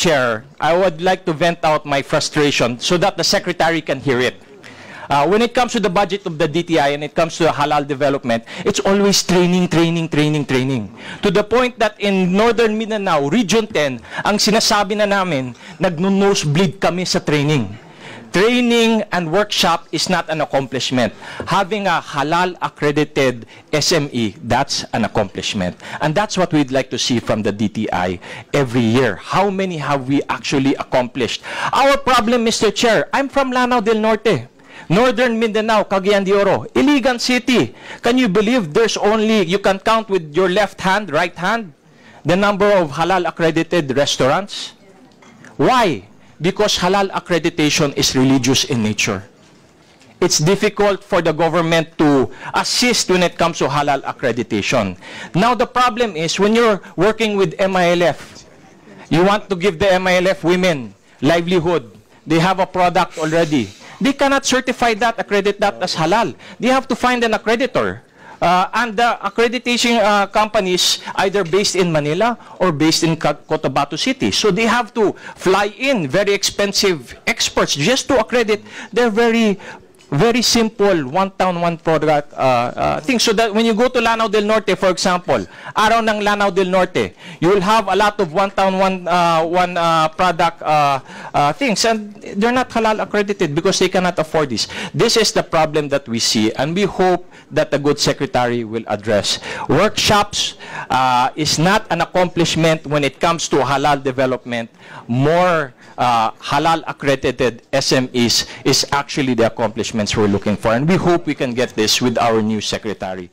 Chair, I would like to vent out my frustration so that the Secretary can hear it. When it comes to the budget of the DTI and it comes to halal development, it's always training, training, training, training. To the point that in Northern Mindanao, Region 10, ang sinasabi na namin, nag-nosebleed kami sa training. Training and workshop is not an accomplishment. Having a halal accredited SME, that's an accomplishment. And that's what we'd like to see from the DTI every year. How many have we actually accomplished? Our problem, Mr. Chair, I'm from Lanao del Norte. Northern Mindanao, Cagayan de Oro, Iligan City. Can you believe there's only, you can count with your left hand, right hand, the number of halal accredited restaurants? Why? Because halal accreditation is religious in nature. It's difficult for the government to assist when it comes to halal accreditation. Now the problem is when you're working with MILF, you want to give the MILF women livelihood. They have a product already. They cannot certify that, accredit that as halal. They have to find an accreditor. And the accreditation companies either based in Manila or based in Cotabato City. So they have to fly in very expensive experts just to accredit their very simple one town, one product thing. So that when you go to Lanao del Norte, for example, araw ng Lanao del Norte, you will have a lot of one town, one product things. And they're not halal accredited because they cannot afford this. This is the problem that we see. And we hope that the good secretary will address. Workshops is not an accomplishment when it comes to halal development. More halal accredited SMEs is actually the accomplishments we're looking for. And we hope we can get this with our new secretary.